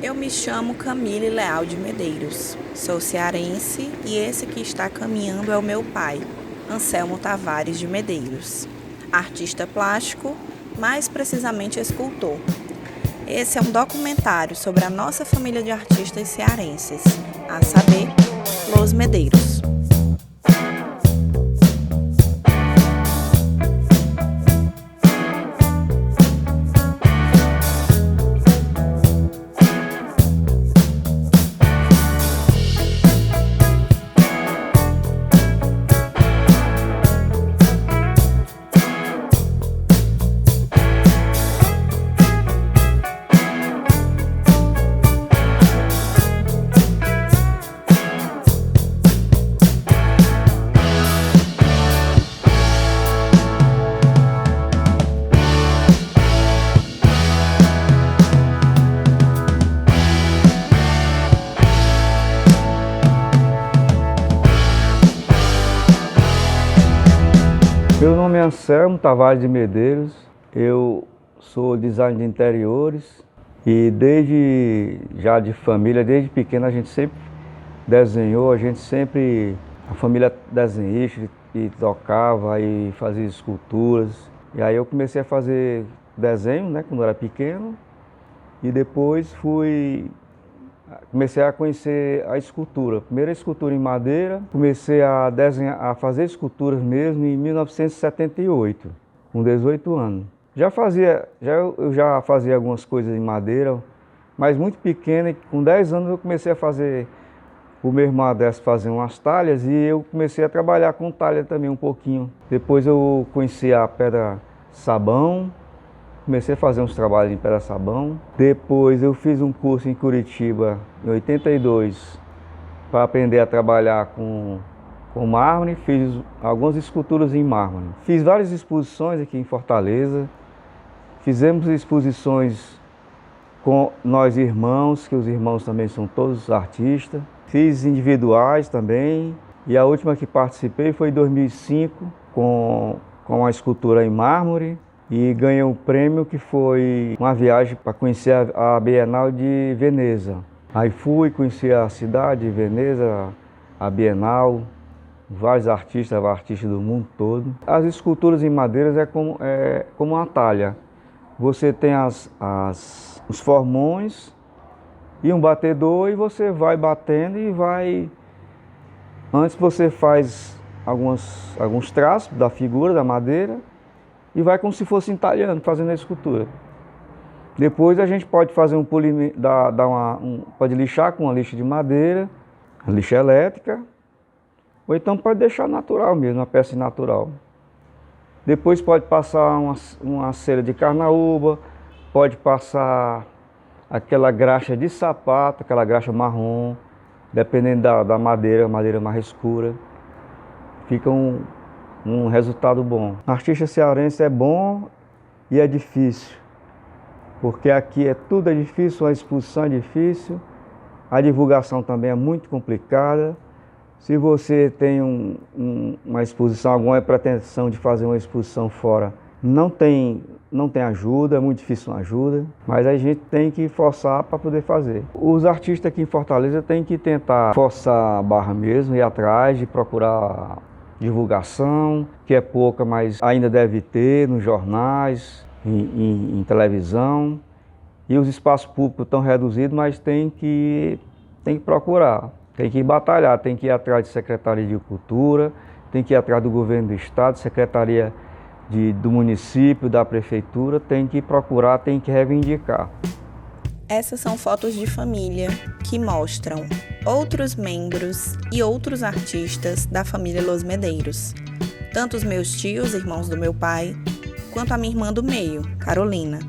Eu me chamo Camille Leal de Medeiros, sou cearense e esse que está caminhando é o meu pai, Anselmo Tavares de Medeiros, artista plástico, mais precisamente escultor. Esse é um documentário sobre a nossa família de artistas cearenses, a saber, Los Medeiros. Meu nome é Anselmo Tavares de Medeiros, eu sou designer de interiores e desde família, desde pequeno a gente sempre desenhou, a família desenhista e tocava e fazia esculturas. E aí eu comecei a fazer desenho, né, quando eu era pequeno e depois comecei a conhecer a escultura. Primeira escultura em madeira, comecei a desenhar, a fazer esculturas mesmo em 1978, com 18 anos. Eu já fazia algumas coisas em madeira, mas muito pequena, e com 10 anos eu comecei a fazer, o meu irmão Adesso fazia umas talhas e eu comecei a trabalhar com talha também um pouquinho. Depois eu conheci a pedra sabão, comecei a fazer uns trabalhos em pedra-sabão. Depois eu fiz um curso em Curitiba, em 82, para aprender a trabalhar com mármore. Fiz algumas esculturas em mármore. Fiz várias exposições aqui em Fortaleza. Fizemos exposições com nós irmãos, que os irmãos também são todos artistas. Fiz individuais também. E a última que participei foi em 2005, com a escultura em mármore. E ganhei um prêmio que foi uma viagem para conhecer a Bienal de Veneza. Aí fui conhecer a cidade de Veneza, a Bienal, vários artistas do mundo todo. As esculturas em madeiras é como uma talha. Você tem os formões e um batedor e você vai batendo e vai... Antes você faz alguns traços da figura da madeira, e vai como se fosse entalhando, fazendo a escultura. Depois a gente pode fazer pode lixar com uma lixa de madeira, lixa elétrica, ou então pode deixar natural mesmo, uma peça natural. Depois pode passar uma cera de carnaúba, pode passar aquela graxa de sapato, aquela graxa marrom, dependendo da madeira, madeira mais escura. Fica um resultado bom. Artista cearense é bom e é difícil, porque aqui tudo é difícil, a exposição é difícil, a divulgação também é muito complicada. Se você tem uma exposição, alguma pretensão de fazer uma exposição fora, não tem ajuda, é muito difícil uma ajuda, mas a gente tem que forçar para poder fazer. Os artistas aqui em Fortaleza têm que tentar forçar a barra mesmo, ir atrás de procurar divulgação, que é pouca, mas ainda deve ter nos jornais, em televisão. E os espaços públicos estão reduzidos, mas tem que procurar, tem que batalhar, tem que ir atrás de Secretaria de Cultura, tem que ir atrás do Governo do Estado, Secretaria do Município, da Prefeitura, tem que procurar, tem que reivindicar. Essas são fotos de família que mostram outros membros e outros artistas da família Los Medeiros. Tanto os meus tios, irmãos do meu pai, quanto a minha irmã do meio, Carolina,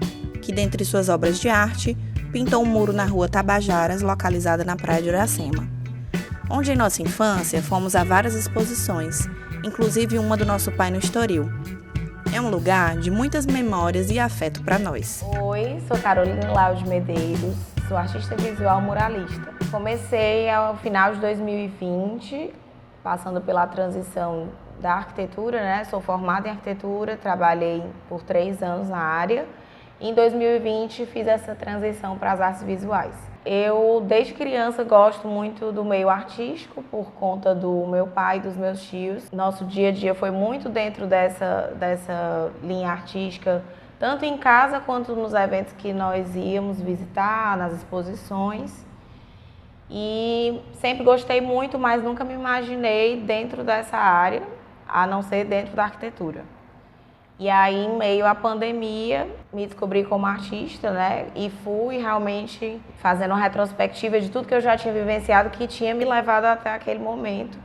que dentre suas obras de arte, pintou um muro na rua Tabajaras, localizada na praia de Iracema, onde em nossa infância fomos a várias exposições, inclusive uma do nosso pai no Estoril. É um lugar de muitas memórias e afeto para nós. Oi, sou Carolina Leal de Medeiros, sou artista visual muralista. Comecei ao final de 2020, passando pela transição da arquitetura, né? Sou formada em arquitetura, trabalhei por 3 anos na área Em 2020 fiz essa transição para as artes visuais. Eu, desde criança, gosto muito do meio artístico por conta do meu pai e dos meus tios. Nosso dia a dia foi muito dentro dessa linha artística, tanto em casa quanto nos eventos que nós íamos visitar, nas exposições. E sempre gostei muito, mas nunca me imaginei dentro dessa área, a não ser dentro da arquitetura. E aí, em meio à pandemia, me descobri como artista, né? E fui realmente fazendo uma retrospectiva de tudo que eu já tinha vivenciado, que tinha me levado até aquele momento.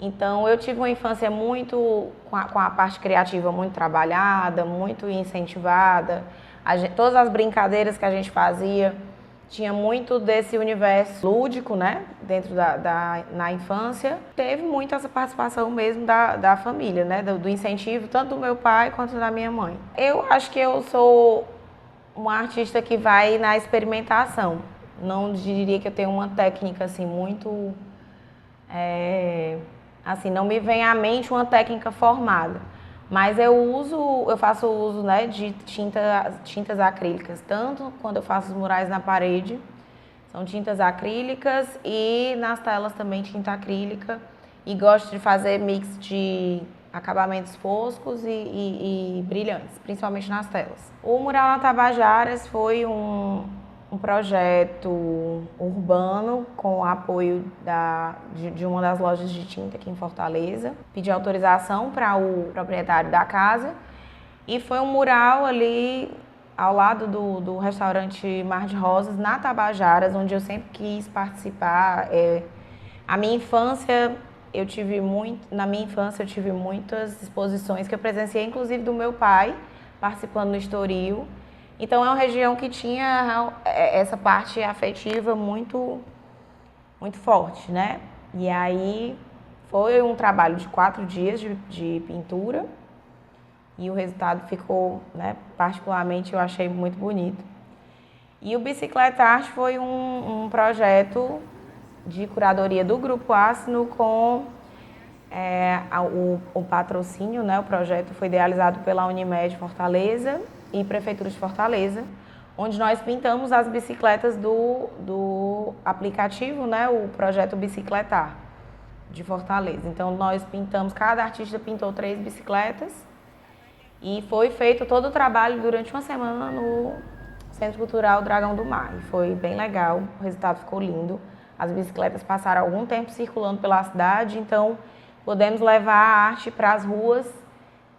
Então, eu tive uma infância muito, com a parte criativa muito trabalhada, muito incentivada. Todas as brincadeiras que a gente fazia, tinha muito desse universo lúdico, né, dentro na infância. Teve muito essa participação mesmo da família, né, do incentivo, tanto do meu pai quanto da minha mãe. Eu acho que eu sou uma artista que vai na experimentação. Não diria que eu tenho uma técnica assim muito... assim, não me vem à mente uma técnica formada. Mas eu faço uso, né, de tintas acrílicas, tanto quando eu faço os murais na parede, são tintas acrílicas, e nas telas também tinta acrílica. E gosto de fazer mix de acabamentos foscos e brilhantes, principalmente nas telas. O Mural na Tabajaras foi um projeto urbano com o apoio de uma das lojas de tinta aqui em Fortaleza. Pedi autorização para o proprietário da casa e foi um mural ali ao lado do restaurante Mar de Rosas, na Tabajaras, onde eu sempre quis participar. Na minha infância eu tive muitas exposições que eu presenciei, inclusive do meu pai, participando no Estoril. Então é uma região que tinha essa parte afetiva muito, muito forte, né? E aí foi um trabalho de 4 dias de pintura e o resultado ficou, né, particularmente eu achei muito bonito. E o Bicicleta Arte foi um projeto de curadoria do Grupo Ácido com o patrocínio, né? O projeto foi idealizado pela Unimed Fortaleza e Prefeitura de Fortaleza, onde nós pintamos as bicicletas do aplicativo, né, o projeto Bicicletar de Fortaleza. Então nós pintamos, cada artista pintou 3 bicicletas e foi feito todo o trabalho durante uma semana no Centro Cultural Dragão do Mar. E foi bem legal, o resultado ficou lindo. As bicicletas passaram algum tempo circulando pela cidade, então podemos levar a arte para as ruas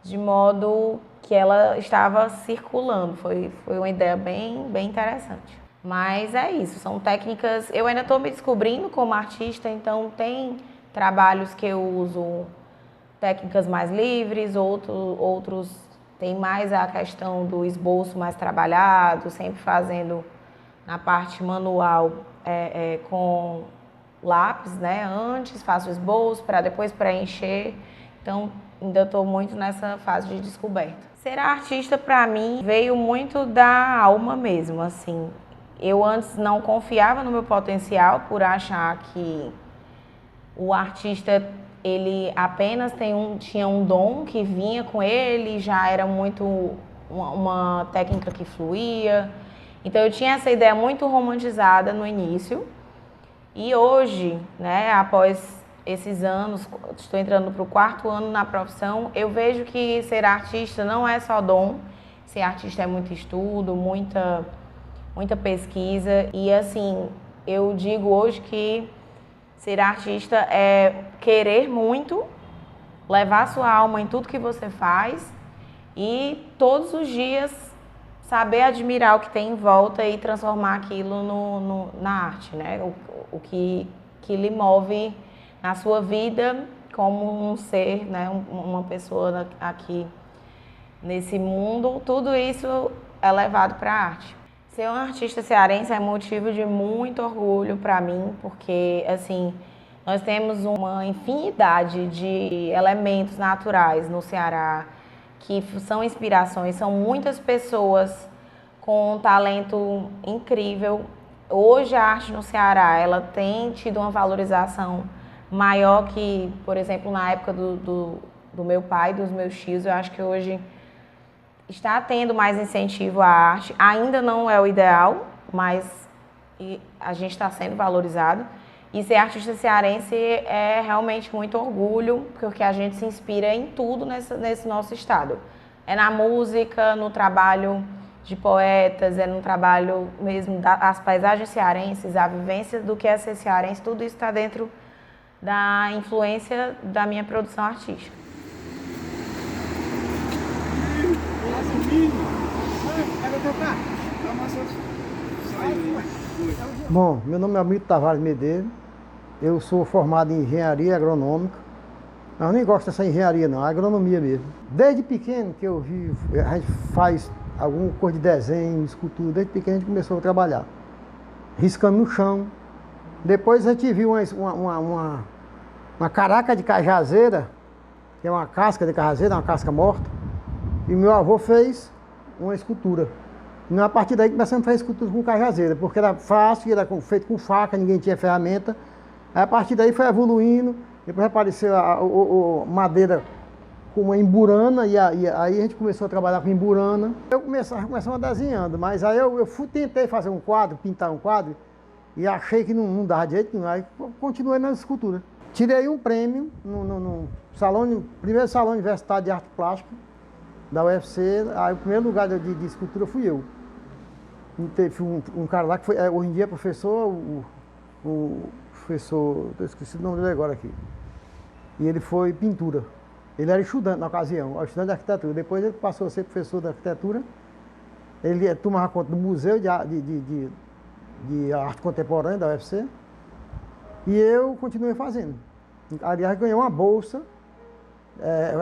de modo que ela estava circulando. Foi uma ideia bem interessante. Mas é isso, são técnicas... Eu ainda estou me descobrindo como artista, então tem trabalhos que eu uso técnicas mais livres, outros tem mais a questão do esboço mais trabalhado, sempre fazendo na parte manual com lápis, né? Antes faço o esboço para depois preencher. Então, ainda estou muito nessa fase de descoberta. Ser artista, para mim, veio muito da alma mesmo, assim. Eu antes não confiava no meu potencial por achar que o artista, ele apenas tinha um dom que vinha com ele, já era muito uma técnica que fluía. Então, eu tinha essa ideia muito romantizada no início. E hoje, né, após esses anos, estou entrando para o 4º ano na profissão, eu vejo que ser artista não é só dom, ser artista é muito estudo, muita pesquisa. E assim, eu digo hoje que ser artista é querer muito, levar sua alma em tudo que você faz e todos os dias saber admirar o que tem em volta e transformar aquilo na arte, né? O que lhe move na sua vida como um ser, né? Uma pessoa aqui nesse mundo. Tudo isso é levado para a arte. Ser um artista cearense é motivo de muito orgulho para mim, porque assim, nós temos uma infinidade de elementos naturais no Ceará que são inspirações, são muitas pessoas com um talento incrível. Hoje a arte no Ceará, ela tem tido uma valorização maior que, por exemplo, na época do meu pai, dos meus tios. Eu acho que hoje está tendo mais incentivo à arte. Ainda não é o ideal, mas a gente está sendo valorizado. E ser artista cearense é realmente muito orgulho, porque a gente se inspira em tudo nesse nosso estado. É na música, no trabalho de poetas, é no trabalho mesmo das paisagens cearenses, a vivência do que é ser cearense, tudo isso está dentro da influência da minha produção artística. Bom, meu nome é Hamilton Tavares Medeiros, eu sou formado em engenharia agronômica, mas eu nem gosto dessa engenharia não, é agronomia mesmo. Desde pequeno que eu vi, a gente faz alguma coisa de desenho, escultura, desde pequeno a gente começou a trabalhar, riscando no chão. Depois a gente viu uma caraca de cajazeira, que é uma casca de cajazeira, uma casca morta, e meu avô fez uma escultura. E a partir daí começamos a fazer escultura com cajazeira, porque era fácil, era feito com faca, ninguém tinha ferramenta. Aí a partir daí foi evoluindo, depois apareceu a madeira com uma emburana, e aí a gente começou a trabalhar com emburana. Começamos desenhando, mas aí tentei fazer um quadro, pintar um quadro, e achei que não dava jeito, aí continuei na escultura. Tirei um prêmio no primeiro salão universitário de arte plástica da UFC, aí o primeiro lugar de escultura fui eu. E teve um cara lá que foi, hoje em dia é professor, o professor, eu esqueci o nome dele agora aqui, e ele foi pintura. Ele era estudante na ocasião, estudante de arquitetura, depois ele passou a ser professor de arquitetura, ele tomava conta do Museu de Arte Contemporânea da UFC, e eu continuei fazendo. Aliás, ganhei uma bolsa,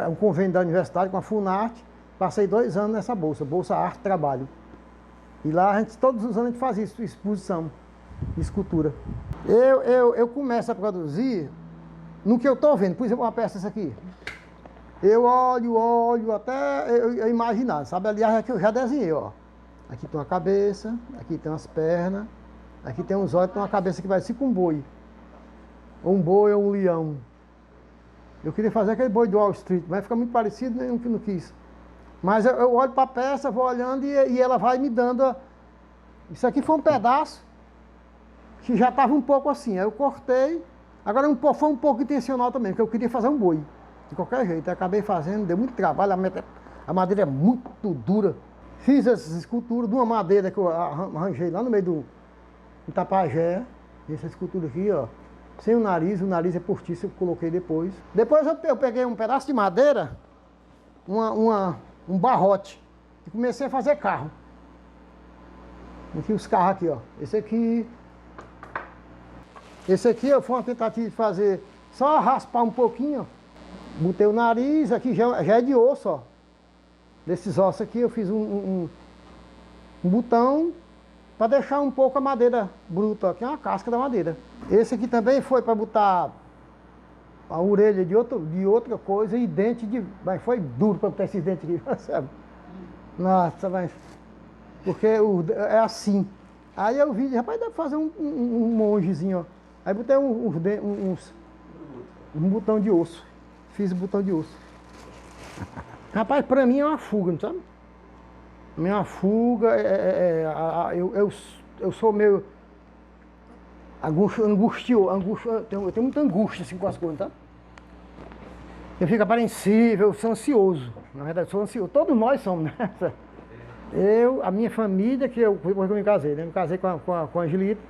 um convênio da universidade com a Funarte, passei 2 anos nessa Bolsa Arte Trabalho. E lá, todos os anos a gente fazia exposição de escultura. Eu começo a produzir no que eu estou vendo. Por exemplo, uma peça essa aqui. Eu olho até eu imaginar, sabe? Aliás, aqui eu já desenhei, ó. Aqui tem uma cabeça, aqui tem umas pernas, aqui tem uns olhos, tem uma cabeça que vai ser com um boi. Ou um boi ou um leão. Eu queria fazer aquele boi do Wall Street, mas fica muito parecido, nem que não quis. Mas eu olho para a peça, vou olhando e ela vai me dando... Isso aqui foi um pedaço que já estava um pouco assim. Aí eu cortei. Agora foi um pouco intencional também, porque eu queria fazer um boi. De qualquer jeito. Eu acabei fazendo, deu muito trabalho. A madeira é muito dura. Fiz essas esculturas de uma madeira que eu arranjei lá no meio do Itapajé. Essa escultura aqui, ó. Sem o nariz é postiço, eu coloquei depois. Depois eu peguei um pedaço de madeira, um barrote, e comecei a fazer carro. Aqui os carros aqui, ó. Esse aqui foi uma tentativa de fazer, só raspar um pouquinho, ó. Botei o nariz, aqui já é de osso, ó. Desses ossos aqui eu fiz um botão para deixar um pouco a madeira bruta, aqui é uma casca da madeira. Esse aqui também foi para botar a orelha de outra coisa e dente de... Mas foi duro para botar esses dentes aqui, sabe? Nossa, mas... Porque é assim. Aí eu vi, rapaz, dá pra fazer um mongezinho, ó. Aí botei um botão de osso. Fiz o botão de osso. Rapaz, pra mim é uma fuga, não sabe? Minha fuga eu sou meio eu tenho muita angústia assim com as coisas, tá? Eu fico apreensível, eu sou ansioso. Na verdade, sou ansioso. Todos nós somos, né? A minha família, depois que eu me casei, né? Eu me casei com a Angelita.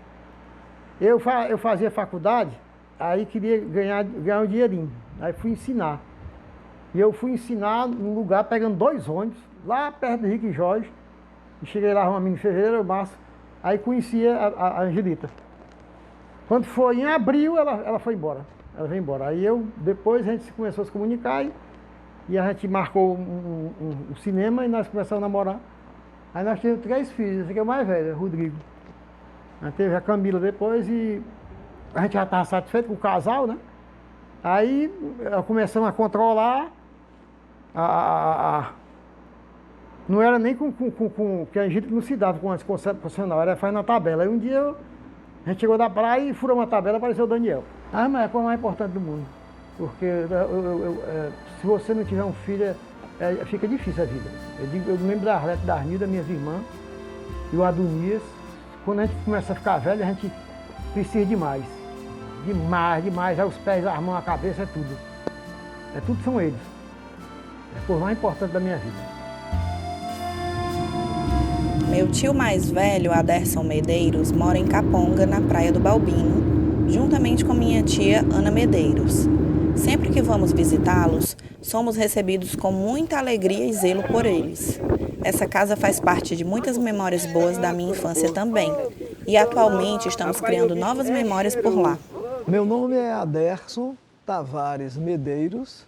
Eu fazia faculdade, aí queria ganhar um dinheirinho. Aí fui ensinar. E eu fui ensinar num lugar, pegando 2 ônibus, lá perto do Henrique Jorge. E cheguei lá, em fevereiro, março. Aí conheci a Angelita. Quando foi em abril, ela foi embora. Ela veio embora. Aí depois a gente começou a se comunicar e a gente marcou um cinema e nós começamos a namorar. Aí nós tivemos 3 filhos, esse aqui é o mais velho, Rodrigo. Aí teve a Camila depois e a gente já estava satisfeito com o casal, né? Aí começamos a controlar não era nem que a gente não se dava com anticoncepcional profissional, era faz na tabela. Aí um dia a gente chegou da praia e furou uma tabela e apareceu o Daniel. Mas é a coisa mais importante do mundo. Porque se você não tiver um filho, fica difícil a vida. Eu lembro da Arlete, da Arnilda, minhas irmãs, e o Adonias. Quando a gente começa a ficar velho, a gente precisa demais. Demais. Aí os pés, as mãos, a cabeça, é tudo. Tudo são eles. É a coisa mais importante da minha vida. Meu tio mais velho, Aderson Medeiros, mora em Caponga, na Praia do Balbino, juntamente com minha tia Ana Medeiros. Sempre que vamos visitá-los, somos recebidos com muita alegria e zelo por eles. Essa casa faz parte de muitas memórias boas da minha infância também. E atualmente estamos criando novas memórias por lá. Meu nome é Aderson Tavares Medeiros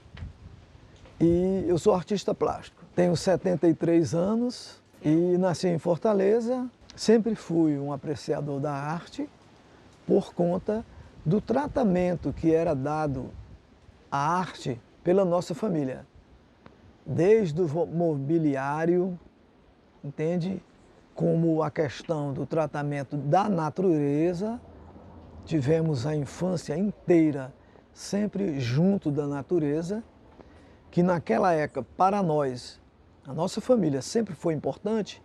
e eu sou artista plástico. Tenho 73 anos e nasci em Fortaleza. Sempre fui um apreciador da arte por conta do tratamento que era dado à arte pela nossa família. Desde o mobiliário, entende? Como a questão do tratamento da natureza. Tivemos a infância inteira sempre junto da natureza, que naquela época, para nós, a nossa família sempre foi importante,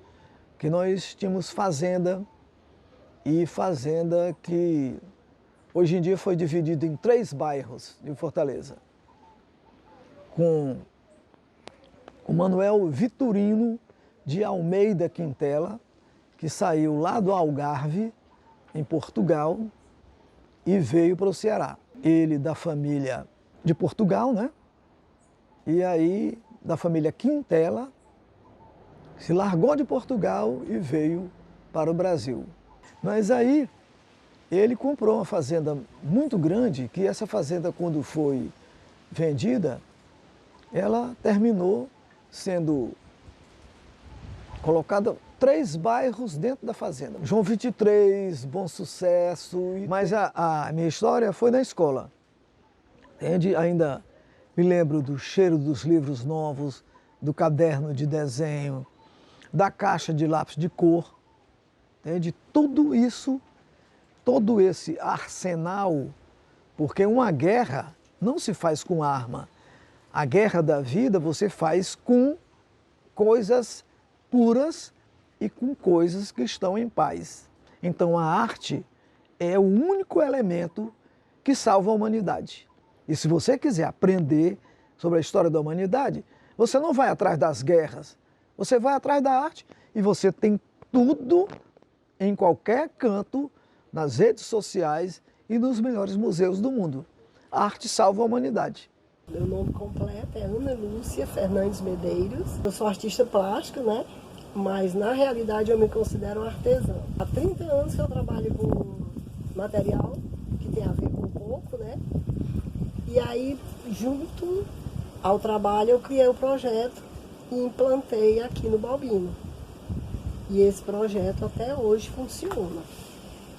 que nós tínhamos fazenda, e fazenda que hoje em dia foi dividida em 3 bairros de Fortaleza, com o Manuel Vitorino de Almeida Quintela, que saiu lá do Algarve, em Portugal, e veio para o Ceará. Ele da família de Portugal, né? E aí da família Quintela, se largou de Portugal e veio para o Brasil. Mas aí ele comprou uma fazenda muito grande, que essa fazenda, quando foi vendida, ela terminou sendo colocada 3 bairros dentro da fazenda. João 23, Bom Sucesso, mas a minha história foi na escola. Entende? Ainda me lembro do cheiro dos livros novos, do caderno de desenho, da caixa de lápis de cor. Entende? Tudo isso, todo esse arsenal, porque uma guerra não se faz com arma. A guerra da vida você faz com coisas puras e com coisas que estão em paz. Então a arte é o único elemento que salva a humanidade. E se você quiser aprender sobre a história da humanidade, você não vai atrás das guerras, você vai atrás da arte e você tem tudo em qualquer canto, nas redes sociais e nos melhores museus do mundo. A arte salva a humanidade. Meu nome completo é Ana Lúcia Fernandes Medeiros. Eu sou artista plástico, né? Mas na realidade eu me considero artesã. Há 30 anos que eu trabalho com material que tem a ver com coco, né? E aí, junto ao trabalho, eu criei o projeto e implantei aqui no Balbino. E esse projeto até hoje funciona.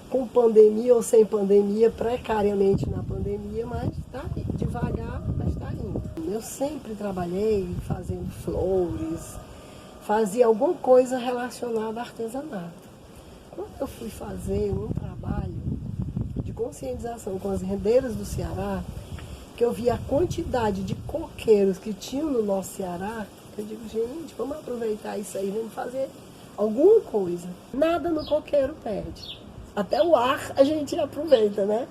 Com pandemia ou sem pandemia, precariamente na pandemia, mas está devagar, mas está indo. Eu sempre trabalhei fazendo flores, fazia alguma coisa relacionada a artesanato. Quando eu fui fazer um trabalho de conscientização com as rendeiras do Ceará, que eu vi a quantidade de coqueiros que tinham no nosso Ceará, eu digo, gente, vamos aproveitar isso aí, vamos fazer alguma coisa. Nada no coqueiro perde. Até o ar a gente aproveita, né?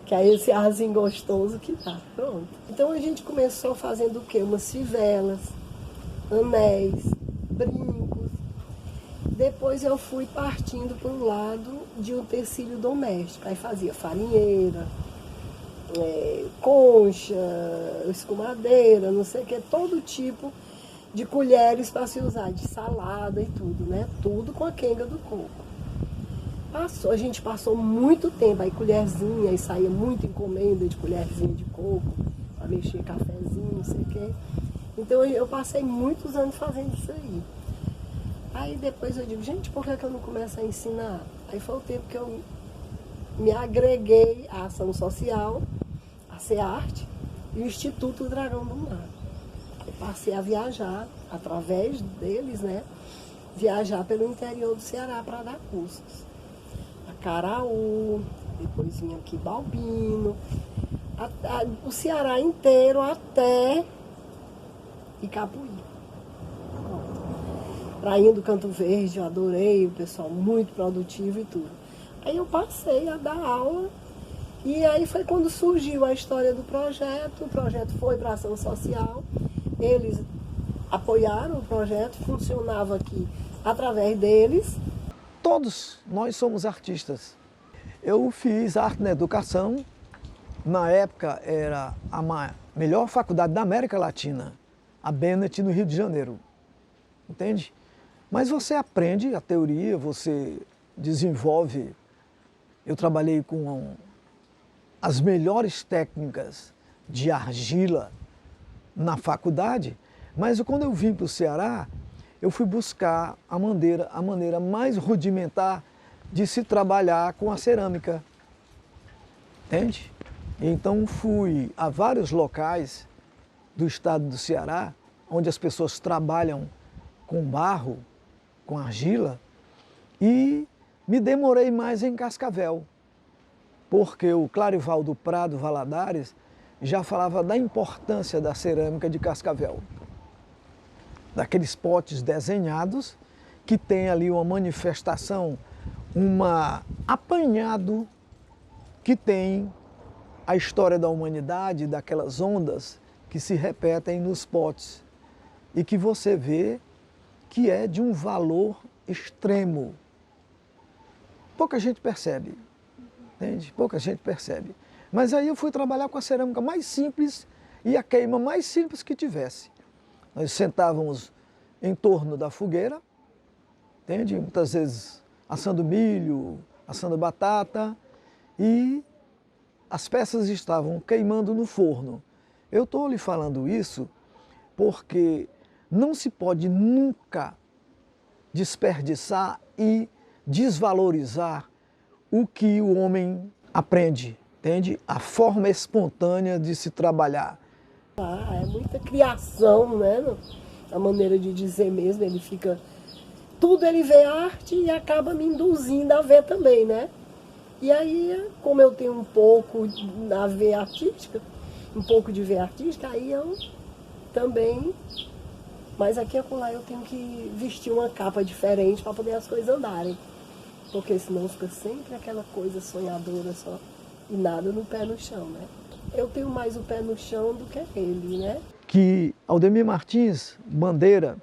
Que é esse arzinho gostoso que dá. Pronto. Então a gente começou fazendo o quê? Umas fivelas, anéis, brincos. Depois eu fui partindo para o lado de um tecido doméstico. Aí fazia farinheira, concha, escumadeira, não sei o que, todo tipo de colheres para se usar, de salada e tudo, né? Tudo com a quenga do coco. A gente passou muito tempo, aí colherzinha, aí saía muita encomenda de colherzinha de coco, para mexer cafezinho, não sei o quê. Então eu passei muitos anos fazendo isso aí. Aí depois eu digo, gente, por que eu não começo a ensinar? Aí foi o tempo que eu me agreguei à ação social, a SEARTE e o Instituto Dragão do Mar. Eu passei a viajar, através deles, né? Viajar pelo interior do Ceará para dar cursos. Acaraú, depois vinha aqui Balbino, o Ceará inteiro até Icapuí. Prainha do Canto Verde, eu adorei, o pessoal muito produtivo e tudo. Aí eu passei a dar aula e aí foi quando surgiu a história do projeto. O projeto foi para ação social, eles apoiaram o projeto, funcionava aqui através deles. Todos nós somos artistas. Eu fiz arte na educação, na época era a melhor faculdade da América Latina, a Bennett, no Rio de Janeiro, entende? Mas você aprende a teoria, você desenvolve. Eu trabalhei com as melhores técnicas de argila na faculdade, mas quando eu vim para o Ceará, eu fui buscar a maneira mais rudimentar de se trabalhar com a cerâmica, entende? Então fui a vários locais do estado do Ceará, onde as pessoas trabalham com barro, com argila, e me demorei mais em Cascavel, porque o Clarivaldo Prado Valadares já falava da importância da cerâmica de Cascavel, daqueles potes desenhados que tem ali uma manifestação, apanhado que tem a história da humanidade, daquelas ondas que se repetem nos potes e que você vê que é de um valor extremo. Pouca gente percebe, entende? Pouca gente percebe. Mas aí eu fui trabalhar com a cerâmica mais simples e a queima mais simples que tivesse. Nós sentávamos em torno da fogueira, entende? Muitas vezes assando milho, assando batata, e as peças estavam queimando no forno. Eu estou lhe falando isso porque não se pode nunca desperdiçar e desvalorizar o que o homem aprende, entende? A forma espontânea de se trabalhar. É muita criação, né? A maneira de dizer mesmo, ele fica... Tudo ele vê arte e acaba me induzindo a ver também, né? E aí, como eu tenho um pouco a veia artística, um pouco de veia artística, aí eu também... Mas aqui e acolá eu tenho que vestir uma capa diferente para poder as coisas andarem. Porque senão fica sempre aquela coisa sonhadora só e nada no pé no chão, né? Eu tenho mais o pé no chão do que ele, né? Que Aldemir Martins, Bandeira,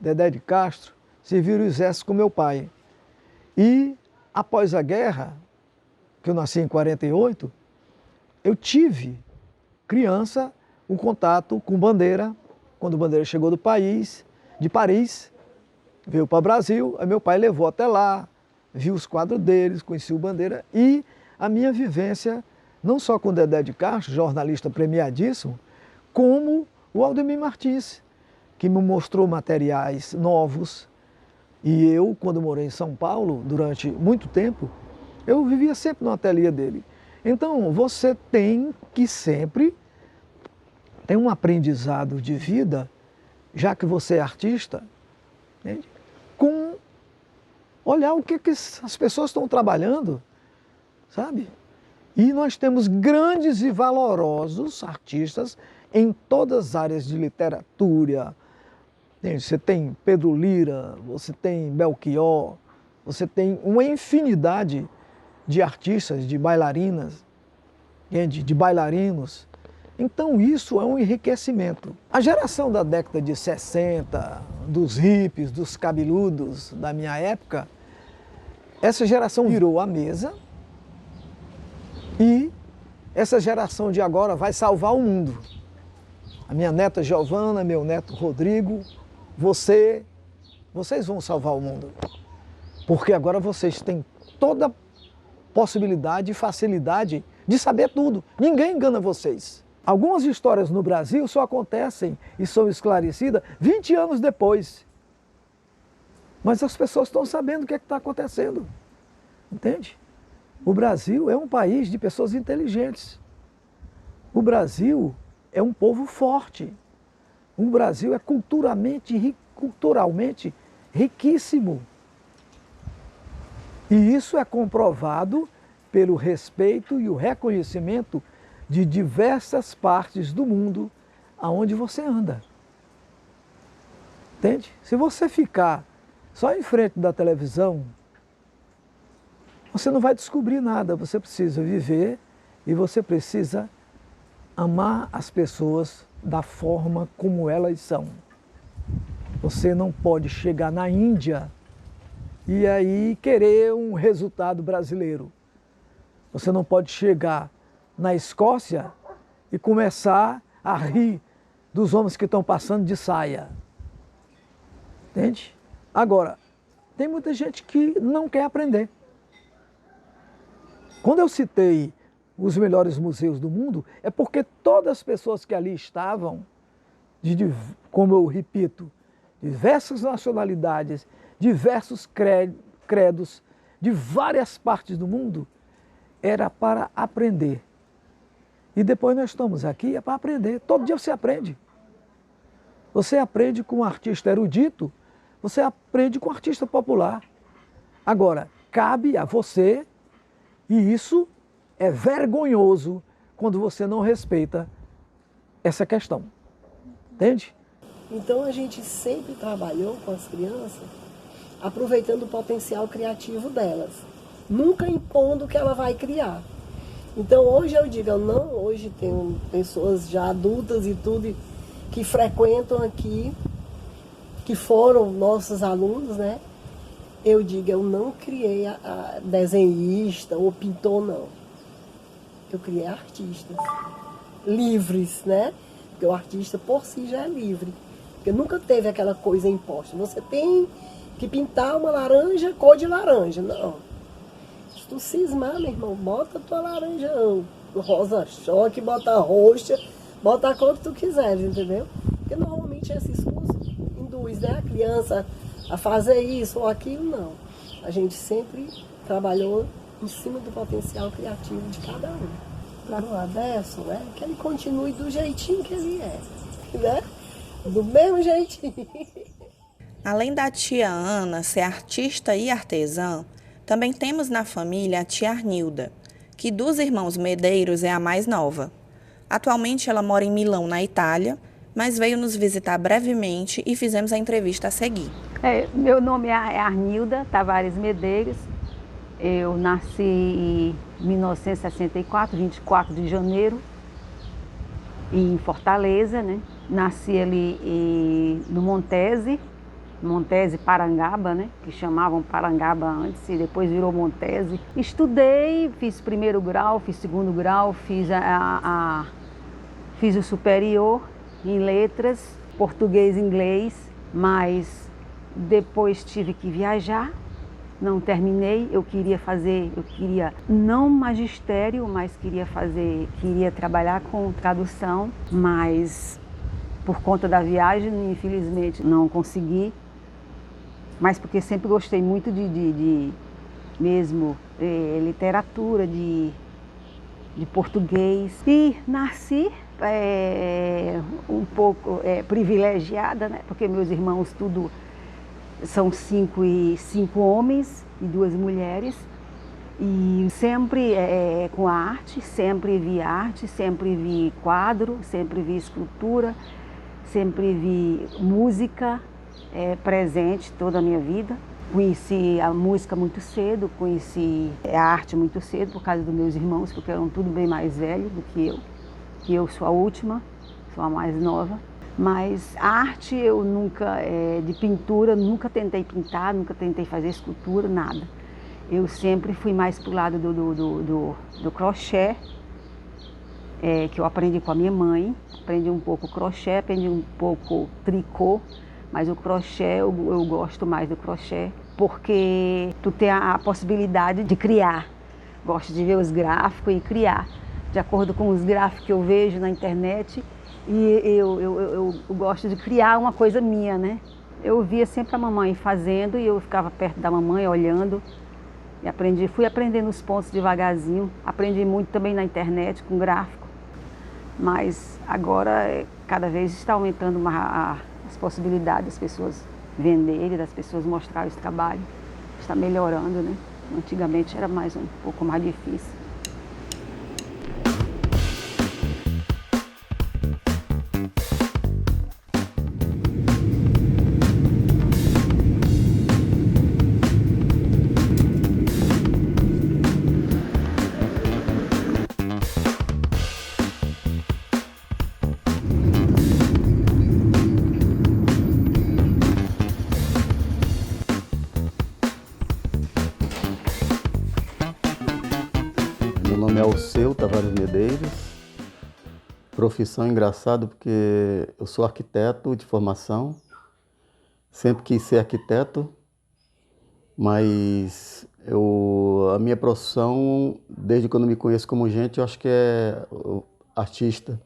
Dedé de Castro, serviram o exército com meu pai. E após a guerra, que eu nasci em 48, eu tive, criança, um contato com Bandeira, quando Bandeira chegou de Paris, veio para o Brasil, aí meu pai levou até lá, viu os quadros deles, conheci o Bandeira, e a minha vivência, não só com Dedé de Castro, jornalista premiadíssimo, como o Aldemir Martins, que me mostrou materiais novos. E eu, quando morei em São Paulo, durante muito tempo, eu vivia sempre no ateliê dele. Então, você tem que sempre ter um aprendizado de vida, já que você é artista, entende? Com olhar o que as pessoas estão trabalhando, sabe? E nós temos grandes e valorosos artistas em todas as áreas de literatura. Você tem Pedro Lira, você tem Belchior, você tem uma infinidade de artistas, de bailarinas, de bailarinos. Então isso é um enriquecimento. A geração da década de 60, dos hippies, dos cabeludos da minha época, essa geração virou a mesa e essa geração de agora vai salvar o mundo. A minha neta Giovana, meu neto Rodrigo, vocês vão salvar o mundo. Porque agora vocês têm toda a possibilidade e facilidade de saber tudo. Ninguém engana vocês. Algumas histórias no Brasil só acontecem e são esclarecidas 20 anos depois. Mas as pessoas estão sabendo o que está acontecendo. Entende? O Brasil é um país de pessoas inteligentes. O Brasil é um povo forte. O Brasil é culturalmente riquíssimo. E isso é comprovado pelo respeito e o reconhecimento de diversas partes do mundo aonde você anda. Entende? Se você ficar só em frente da televisão, você não vai descobrir nada. Você precisa viver e você precisa amar as pessoas da forma como elas são. Você não pode chegar na Índia e aí querer um resultado brasileiro. Você não pode chegar na Escócia e começar a rir dos homens que estão passando de saia. Entende? Agora, tem muita gente que não quer aprender. Quando eu citei os melhores museus do mundo, é porque todas as pessoas que ali estavam, como eu repito, diversas nacionalidades, diversos credos, de várias partes do mundo, era para aprender. E depois nós estamos aqui, é para aprender. Todo dia você aprende. Você aprende com um artista erudito, você aprende com um artista popular. Agora, cabe a você, e isso é vergonhoso quando você não respeita essa questão. Entende? Então a gente sempre trabalhou com as crianças aproveitando o potencial criativo delas, nunca impondo o que ela vai criar. Então hoje eu digo, hoje tem pessoas já adultas e tudo que frequentam aqui, que foram nossos alunos, né? Eu digo, eu não criei a desenhista ou pintor, não. Eu criei artistas livres, né? Porque o artista por si já é livre. Porque nunca teve aquela coisa imposta. Você tem que pintar uma laranja, cor de laranja. Não. Se tu cismar, meu irmão, bota a tua laranja rosa choque, bota roxa, bota a cor que tu quiser, entendeu? Porque normalmente esses cursos induz, né, a criança a fazer isso ou aquilo, não. A gente sempre trabalhou em cima do potencial criativo de cada um. Para o Aderson, né, que ele continue do jeitinho que ele é, né? Do mesmo jeitinho. Além da tia Ana ser artista e artesã, também temos na família a tia Arnilda, que dos irmãos Medeiros é a mais nova. Atualmente ela mora em Milão, na Itália, mas veio nos visitar brevemente e fizemos a entrevista a seguir. Meu nome é Arnilda Tavares Medeiros. Eu nasci em 1964, 24 de janeiro, em Fortaleza, né? Nasci ali no Montese Parangaba, né? Que chamavam Parangaba antes e depois virou Montese. Estudei, fiz primeiro grau, fiz segundo grau, fiz o superior em letras, português e inglês, mas depois tive que viajar, não terminei, eu queria não magistério, mas queria trabalhar com tradução, mas por conta da viagem, infelizmente, não consegui, mas porque sempre gostei muito de literatura, de português, e nasci um pouco privilegiada, né? Porque meus irmãos tudo são cinco homens e 2 mulheres, e sempre com a arte, sempre vi quadro, sempre vi escultura, sempre vi música presente toda a minha vida. Conheci a música muito cedo, conheci a arte muito cedo por causa dos meus irmãos, porque eram tudo bem mais velhos do que eu. Que eu sou a última, sou a mais nova. Mas a arte eu nunca, de pintura, nunca tentei pintar, nunca tentei fazer escultura, nada. Eu sempre fui mais pro lado do crochê, que eu aprendi com a minha mãe. Aprendi um pouco crochê, aprendi um pouco tricô, mas o crochê, eu gosto mais do crochê, porque tu tem a possibilidade de criar. Gosto de ver os gráficos e criar, de acordo com os gráficos que eu vejo na internet. E eu gosto de criar uma coisa minha, né? Eu via sempre a mamãe fazendo e eu ficava perto da mamãe olhando e fui aprendendo os pontos devagarzinho. Aprendi muito também na internet com gráfico, mas agora cada vez está aumentando as possibilidades das pessoas venderem, das pessoas mostrarem esse trabalho. Está melhorando, né? Antigamente era um pouco mais difícil. nome é Alceu Tavares Medeiros. Profissão engraçada porque eu sou arquiteto de formação. Sempre quis ser arquiteto, mas a minha profissão, desde quando me conheço como gente, eu acho que é artista.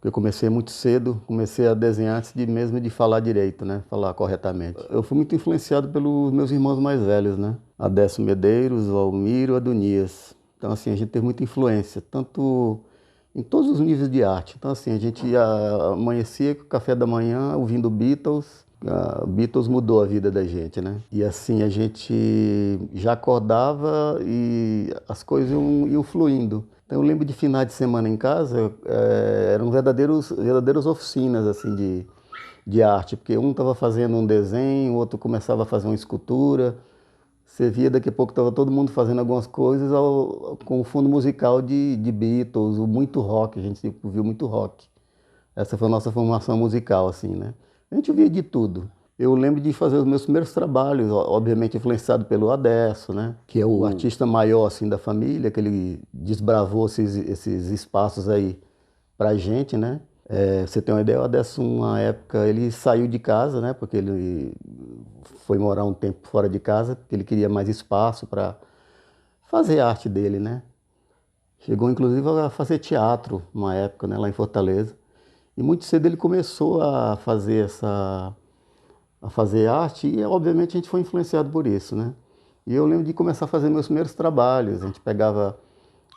Eu comecei muito cedo, comecei a desenhar antes mesmo de falar direito, né? Falar corretamente. Eu fui muito influenciado pelos meus irmãos mais velhos, né? Adécio Medeiros, o Almiro, Adonias. Então, assim, a gente teve muita influência, tanto em todos os níveis de arte. Então, assim, a gente amanhecia com o café da manhã ouvindo Beatles. Beatles mudou a vida da gente, né? E assim, a gente já acordava e as coisas iam fluindo. Então, eu lembro de finais de semana em casa, eram verdadeiras oficinas assim, de arte, porque um estava fazendo um desenho, o outro começava a fazer uma escultura. Você via daqui a pouco estava todo mundo fazendo algumas coisas com o fundo musical de Beatles, muito rock, a gente viu muito rock. Essa foi a nossa formação musical, assim, né? A gente via de tudo. Eu lembro de fazer os meus primeiros trabalhos, obviamente influenciado pelo Adécio, né? Que é o artista maior assim, da família, que ele desbravou esses espaços aí pra gente, né? Você tem uma ideia, o Adécio, uma época, ele saiu de casa, né? Porque ele foi morar um tempo fora de casa, porque ele queria mais espaço para fazer a arte dele, né? Chegou, inclusive, a fazer teatro uma época, né? Lá em Fortaleza. E muito cedo ele começou a fazer arte e, obviamente, a gente foi influenciado por isso, né? E eu lembro de começar a fazer meus primeiros trabalhos. A gente pegava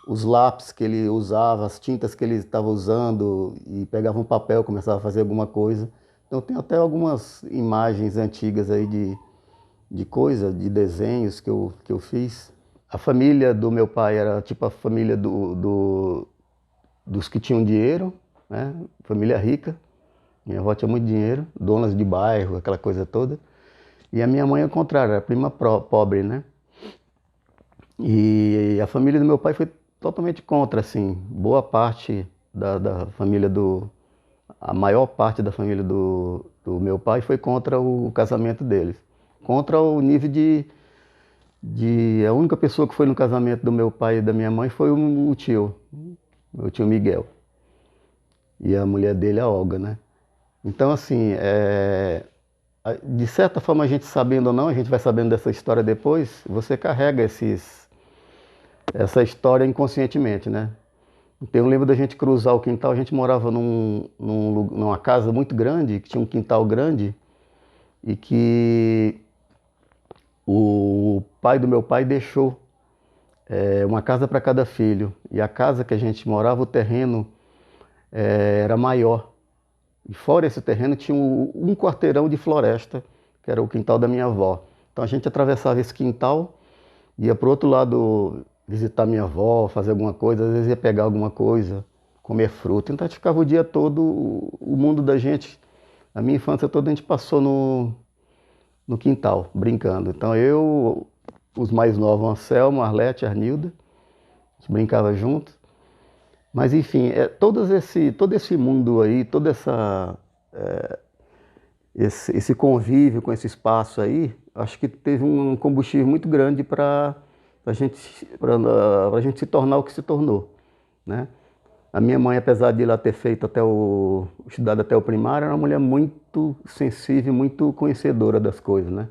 os lápis que ele usava, as tintas que ele estava usando e pegava um papel, começava a fazer alguma coisa. Então, tem até algumas imagens antigas aí de desenhos que eu fiz. A família do meu pai era tipo a família dos que tinham dinheiro, né? Família rica. Minha avó tinha muito dinheiro, donas de bairro, aquela coisa toda. E a minha mãe, ao contrário, era prima pobre, né? E a família do meu pai foi totalmente contra, assim. Boa parte da família a maior parte da família do meu pai foi contra o casamento deles. Contra o nível a única pessoa que foi no casamento do meu pai e da minha mãe foi o meu tio Miguel. E a mulher dele, a Olga, né? Então, assim, de certa forma, a gente sabendo ou não, a gente vai sabendo dessa história depois, você carrega essa história inconscientemente, né? Então, eu lembro da gente cruzar o quintal, a gente morava numa casa muito grande, que tinha um quintal grande, e que o pai do meu pai deixou uma casa para cada filho. E a casa que a gente morava, o terreno era maior. E fora esse terreno tinha um quarteirão de floresta, que era o quintal da minha avó. Então a gente atravessava esse quintal, ia para o outro lado visitar minha avó, fazer alguma coisa, às vezes ia pegar alguma coisa, comer fruta. Então a gente ficava o dia todo, o mundo da gente, a minha infância toda a gente passou no quintal, brincando. Então os mais novos, Anselmo, Arlete, Arnilda, a gente brincava junto. Mas enfim, todo esse mundo aí, todo esse convívio com esse espaço aí, acho que teve um combustível muito grande para a gente se tornar o que se tornou, né? A minha mãe, apesar de ela ter feito estudado até o primário, era uma mulher muito sensível, muito conhecedora das coisas, né?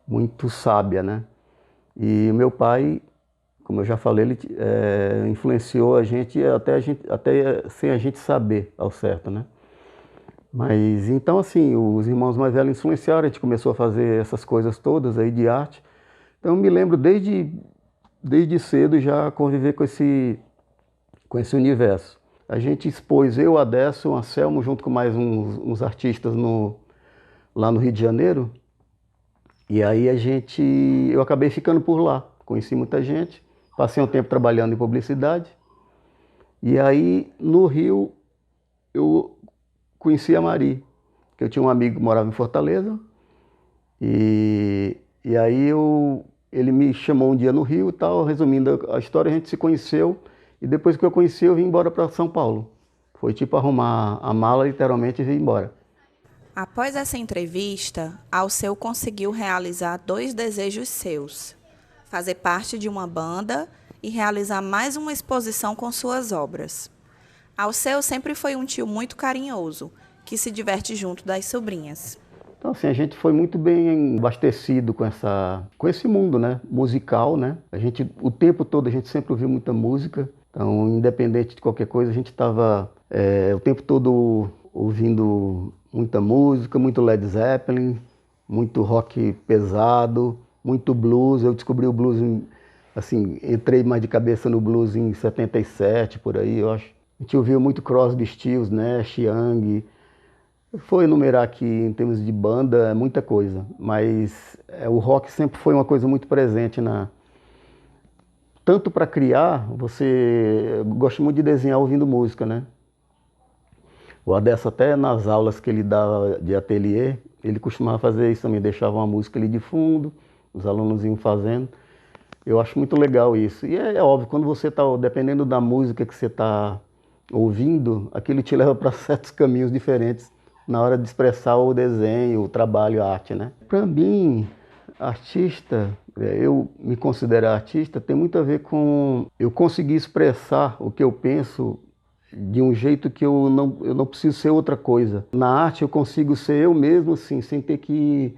Muito sábia, né? E o meu pai, como eu já falei, ele influenciou a gente até sem a gente saber ao certo, né? Mas então, assim, os irmãos mais velhos influenciaram, a gente começou a fazer essas coisas todas aí de arte. Então eu me lembro desde cedo já conviver com esse universo. A gente expôs, eu, Adécio, o Anselmo, junto com mais uns artistas lá no Rio de Janeiro. E aí eu acabei ficando por lá, conheci muita gente, passei um tempo trabalhando em publicidade. E aí no Rio eu conheci a Mari, que eu tinha um amigo que morava em Fortaleza. E aí ele me chamou um dia no Rio e tal, resumindo a história, a gente se conheceu. E depois que eu conheci, eu vim embora para São Paulo. Foi tipo arrumar a mala, literalmente, e vir embora. Após essa entrevista, Alceu conseguiu realizar 2 desejos seus: fazer parte de uma banda e realizar mais uma exposição com suas obras. Alceu sempre foi um tio muito carinhoso, que se diverte junto das sobrinhas. Então, assim, a gente foi muito bem abastecido com esse mundo, né, musical, né? O tempo todo a gente sempre ouviu muita música. Então, independente de qualquer coisa, a gente estava o tempo todo ouvindo muita música, muito Led Zeppelin, muito rock pesado, muito blues. Eu descobri o blues, assim, entrei mais de cabeça no blues em 77, por aí, eu acho. A gente ouviu muito Crosby, Stills, Nash, Young. Foi enumerar aqui em termos de banda, muita coisa, mas o rock sempre foi uma coisa muito presente tanto para criar, eu gosto muito de desenhar ouvindo música, né? O Adesso até nas aulas que ele dava de ateliê, ele costumava fazer isso também, deixava uma música ali de fundo, os alunos iam fazendo. Eu acho muito legal isso. E é óbvio, quando você está, dependendo da música que você está ouvindo, aquilo te leva para certos caminhos diferentes na hora de expressar o desenho, o trabalho, a arte, né? Para mim, artista, eu me considerar artista, tem muito a ver com eu conseguir expressar o que eu penso de um jeito que eu não preciso ser outra coisa. Na arte eu consigo ser eu mesmo, assim, sem ter que...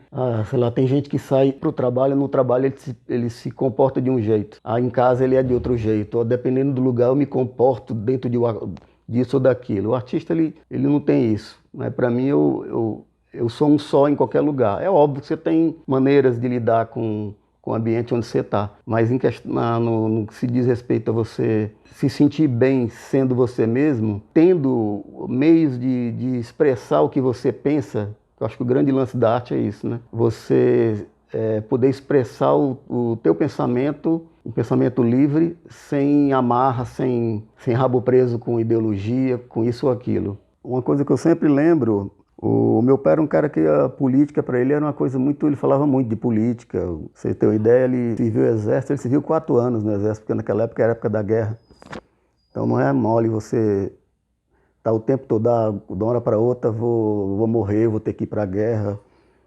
sei lá, tem gente que sai para o trabalho, no trabalho ele se comporta de um jeito. Em casa ele é de outro jeito. Ou, dependendo do lugar, eu me comporto dentro disso ou daquilo. O artista, ele não tem isso. Né? Para mim, eu sou um só em qualquer lugar. É óbvio que você tem maneiras de lidar com o ambiente onde você está. Mas no que se diz respeito a você se sentir bem sendo você mesmo, tendo meios de expressar o que você pensa, eu acho que o grande lance da arte é isso, né? Você poder expressar o teu pensamento, um pensamento livre, sem amarra, sem rabo preso com ideologia, com isso ou aquilo. Uma coisa que eu sempre lembro, o meu pai era um cara que a política para ele era uma coisa muito... Ele falava muito de política. Pra você ter uma ideia, ele serviu o exército, ele serviu 4 anos no exército, porque naquela época era a época da guerra. Então não é mole você estar o tempo todo, de uma hora para outra, vou morrer, vou ter que ir para a guerra.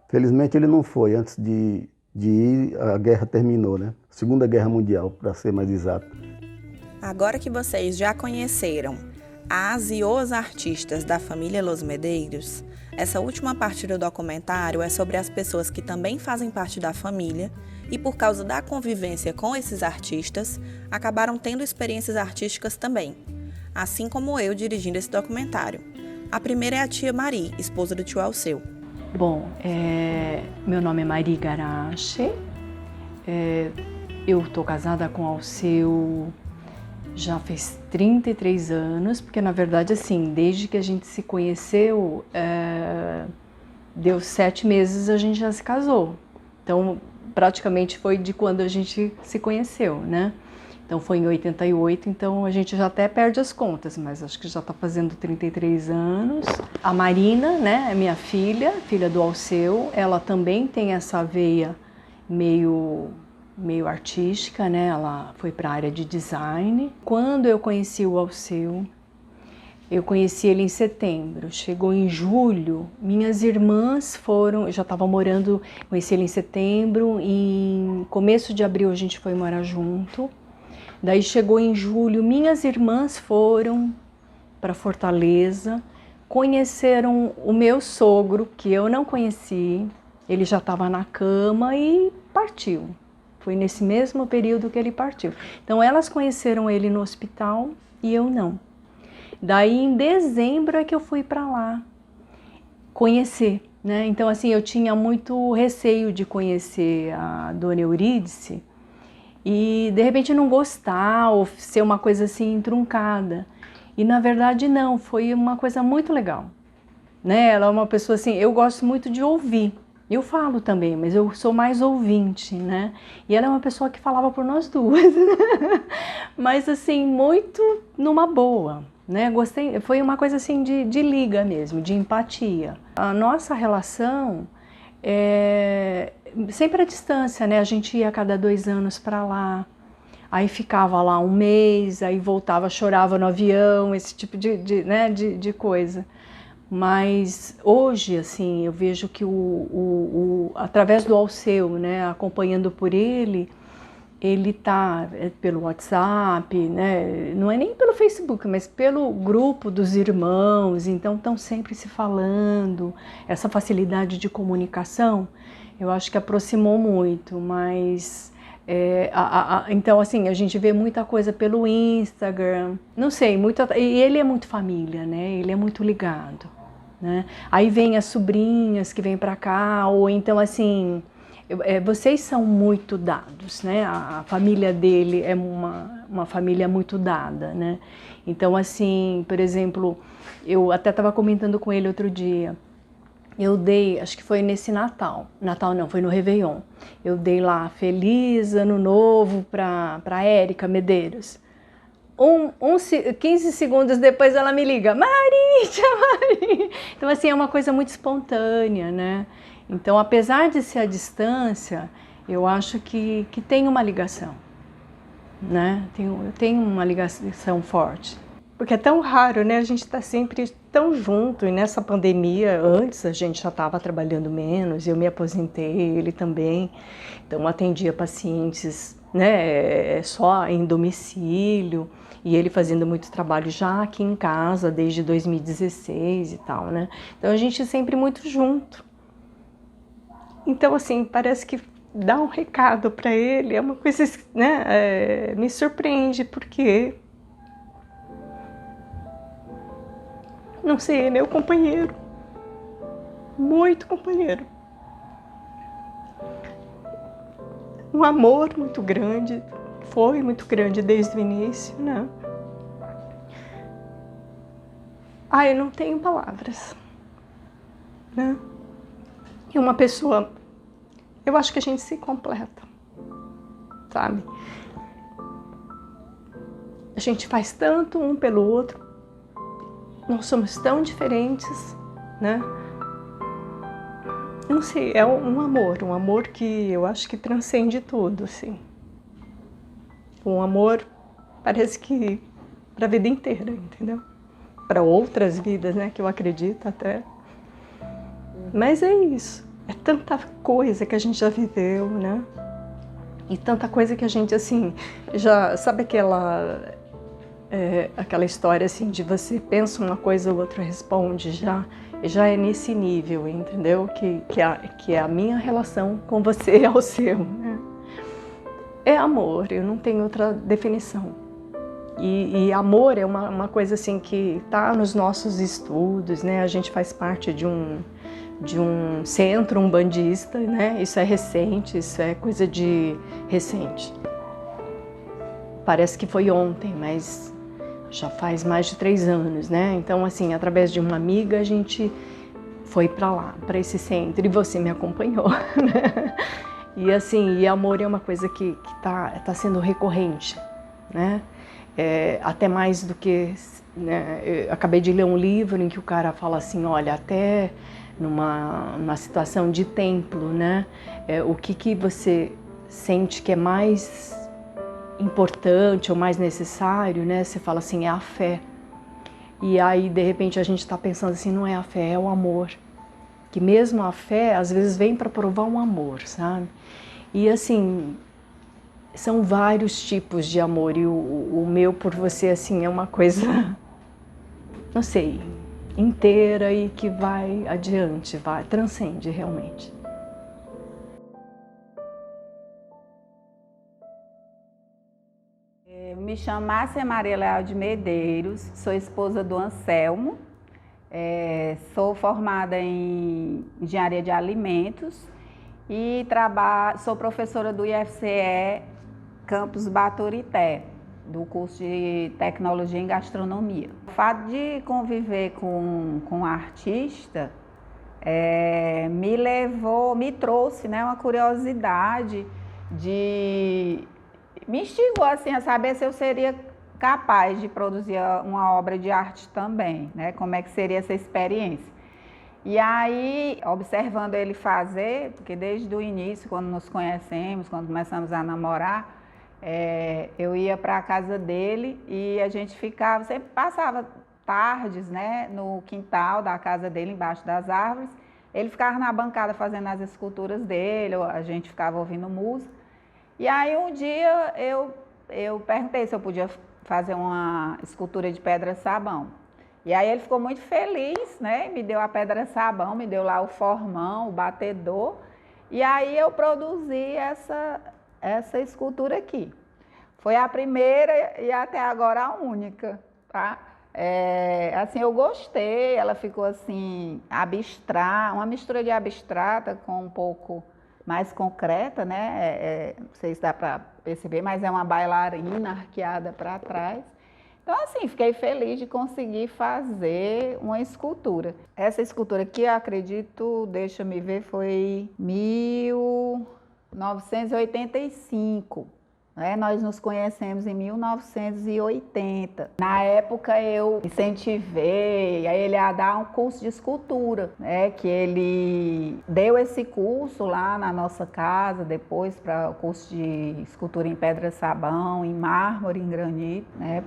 Felizmente ele não foi. Antes de ir, a guerra terminou, né? Segunda Guerra Mundial, para ser mais exato. Agora que vocês já conheceram as e os artistas da família Los Medeiros, essa última parte do documentário é sobre as pessoas que também fazem parte da família e, por causa da convivência com esses artistas, acabaram tendo experiências artísticas também, assim como eu dirigindo esse documentário. A primeira é a tia Mari, esposa do tio Alceu. Bom, meu nome é Mari Garache, eu estou casada com o Alceu já faz 33 anos, porque na verdade, assim, desde que a gente se conheceu, deu 7 meses a gente já se casou. Então, praticamente foi de quando a gente se conheceu, né? Então foi em 88, então a gente já até perde as contas, mas acho que já está fazendo 33 anos. A Marina, né, é minha filha do Alceu, ela também tem essa veia meio artística, né? Ela foi para a área de design. Quando eu conheci o Alceu, eu conheci ele em setembro. Chegou em julho, minhas irmãs foram... Eu já estava morando, conheci ele em setembro. Em começo de abril a gente foi morar junto. Daí chegou em julho, minhas irmãs foram para Fortaleza, conheceram o meu sogro, que eu não conheci. Ele já estava na cama e partiu. Foi nesse mesmo período que ele partiu. Então, elas conheceram ele no hospital e eu não. Daí, em dezembro, é que eu fui para lá conhecer, né? Então, assim, eu tinha muito receio de conhecer a dona Eurídice e, de repente, não gostar ou ser uma coisa assim, truncada. E, na verdade, não. Foi uma coisa muito legal, né? Ela é uma pessoa, assim, eu gosto muito de ouvir. Eu falo também, mas eu sou mais ouvinte, né? E ela é uma pessoa que falava por nós duas, mas assim, muito numa boa, né? Gostei, foi uma coisa assim de liga mesmo, de empatia. A nossa relação é sempre à distância, né? A gente ia a cada 2 anos para lá, aí ficava lá 1 mês, aí voltava, chorava no avião, esse tipo de coisa. Mas hoje, assim, eu vejo que através do Alceu, né, acompanhando por ele, ele tá pelo WhatsApp, né? Não é nem pelo Facebook, mas pelo grupo dos irmãos, então estão sempre se falando. Essa facilidade de comunicação, eu acho que aproximou muito, mas então assim, a gente vê muita coisa pelo Instagram, não sei, e ele é muito família, né? Ele é muito ligado, né? Aí vem as sobrinhas que vêm para cá, ou então assim, vocês são muito dados, né? A família dele é uma família muito dada, né? Então, assim, por exemplo, eu até estava comentando com ele outro dia, eu dei, acho que foi nesse Natal não, foi no Réveillon, eu dei lá Feliz Ano Novo para Érica Medeiros. 15 segundos depois ela me liga, Maria. Então, assim, é uma coisa muito espontânea, né? Então, apesar de ser a distância, eu acho que tem uma ligação, né? Tem uma ligação forte. Porque é tão raro, né? A gente está sempre tão junto, e nessa pandemia, antes a gente já estava trabalhando menos, eu me aposentei, ele também. Então, atendia pacientes, né, só em domicílio, e ele fazendo muito trabalho já aqui em casa, desde 2016 e tal, né? Então, a gente sempre muito junto. Então, assim, parece que dar um recado para ele é uma coisa, né, me surpreende, porque, não sei, é meu companheiro, muito companheiro. Um amor muito grande, foi muito grande desde o início, né? Eu não tenho palavras, né? E uma pessoa, eu acho que a gente se completa, sabe? A gente faz tanto um pelo outro, nós somos tão diferentes, né? Eu não sei, é um amor que eu acho que transcende tudo, assim. Um amor, parece que para a vida inteira, entendeu? Para outras vidas, né, que eu acredito até. Mas é isso, é tanta coisa que a gente já viveu, né? E tanta coisa que a gente, assim, já... Sabe aquela história, assim, de você pensa uma coisa, o outro responde, já é nesse nível, entendeu? Que é a minha relação com você ao seu, né? É amor, eu não tenho outra definição. E amor é uma coisa, assim, que está nos nossos estudos, né? A gente faz parte de um centro umbandista, né? Isso é recente, isso é coisa de recente. Parece que foi ontem, mas já faz mais de 3 anos, né? Então, assim, através de uma amiga, a gente foi para lá, para esse centro, e você me acompanhou, né? E assim, e amor é uma coisa que tá sendo recorrente, né? Até mais do que, né? Eu acabei de ler um livro em que o cara fala assim, olha, até numa situação de templo, né? O que você sente que é mais importante ou mais necessário, né? Você fala assim, é a fé. E aí, de repente, a gente está pensando assim, não é a fé, é o amor. Que mesmo a fé, às vezes, vem para provar um amor, sabe? E assim, são vários tipos de amor. E o meu por você, assim, é uma coisa, não sei, inteira e que vai adiante, transcende realmente. Me chamo Márcia Maria Leal de Medeiros, sou esposa do Anselmo, sou formada em Engenharia de Alimentos e sou professora do IFCE Campus Baturité, do curso de Tecnologia em Gastronomia. O fato de conviver com um artista me trouxe, né, uma curiosidade me instigou assim, a saber se eu seria capaz de produzir uma obra de arte também, né? Como é que seria essa experiência. E aí, observando ele fazer, porque desde o início, quando nos conhecemos, quando começamos a namorar, eu ia para a casa dele e a gente sempre passava tardes, né, no quintal da casa dele, embaixo das árvores. Ele ficava na bancada fazendo as esculturas dele, a gente ficava ouvindo música. E aí um dia eu perguntei se eu podia fazer uma escultura de pedra-sabão. E aí ele ficou muito feliz, né? Me deu a pedra-sabão, me deu lá o formão, o batedor. E aí eu produzi essa escultura aqui. Foi a primeira e até agora a única, tá? Assim, eu gostei, ela ficou assim, abstrata, uma mistura de abstrata com um pouco mais concreta, né? Não sei se dá para perceber, mas é uma bailarina arqueada para trás. Então, assim, fiquei feliz de conseguir fazer uma escultura. Essa escultura aqui, eu acredito, deixa-me ver, foi 1985. Nós nos conhecemos em 1980. Na época eu incentivei a ele a dar um curso de escultura, né? Que ele deu esse curso lá na nossa casa, depois para o curso de escultura em pedra-sabão, em mármore, em granito, né?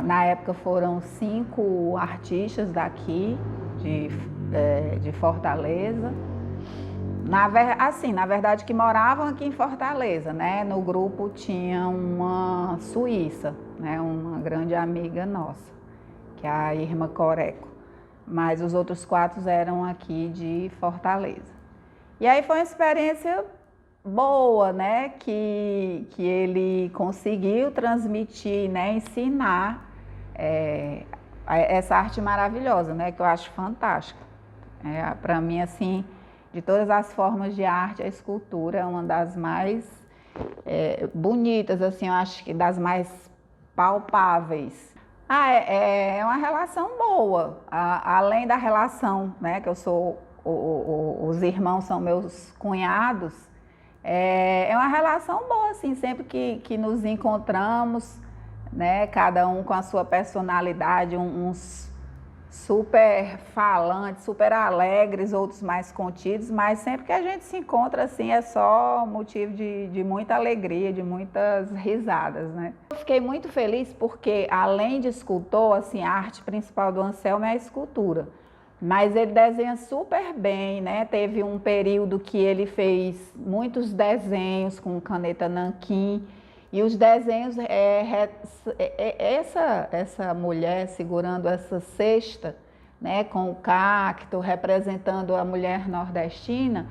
Na época foram 5 artistas daqui de Fortaleza. Na verdade, que moravam aqui em Fortaleza, né? No grupo tinha uma suíça, né? Uma grande amiga nossa, que é a Irma Coreco. Mas os outros 4 eram aqui de Fortaleza. E aí foi uma experiência boa, né? Que ele conseguiu transmitir, né? Ensinar essa arte maravilhosa, né? Que eu acho fantástica. Para mim, assim, de todas as formas de arte, a escultura é uma das mais bonitas, assim, eu acho que das mais palpáveis. É uma relação boa, além da relação, né, que eu sou, os irmãos são meus cunhados, é uma relação boa, assim, sempre que nos encontramos, né, cada um com a sua personalidade, uns super falantes, super alegres, outros mais contidos, mas sempre que a gente se encontra assim é só motivo de muita alegria, de muitas risadas, né? Eu fiquei muito feliz porque, além de escultor, assim, a arte principal do Anselmo é a escultura, mas ele desenha super bem, né? Teve um período que ele fez muitos desenhos com caneta nanquim. E os desenhos, essa mulher segurando essa cesta, né, com o cacto, representando a mulher nordestina,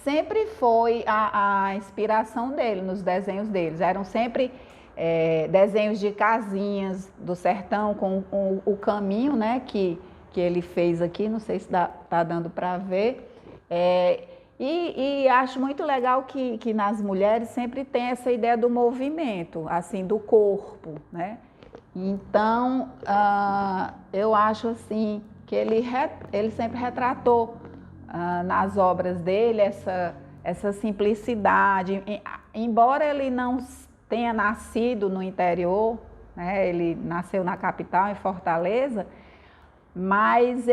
sempre foi a inspiração dele, nos desenhos deles. Eram sempre desenhos de casinhas do sertão, com o caminho, né, que ele fez aqui, não sei se está dando para ver. E acho muito legal que nas mulheres sempre tem essa ideia do movimento, assim, do corpo, né? Então, eu acho assim que ele sempre retratou nas obras dele essa simplicidade. Embora ele não tenha nascido no interior, né? Ele nasceu na capital, em Fortaleza, mas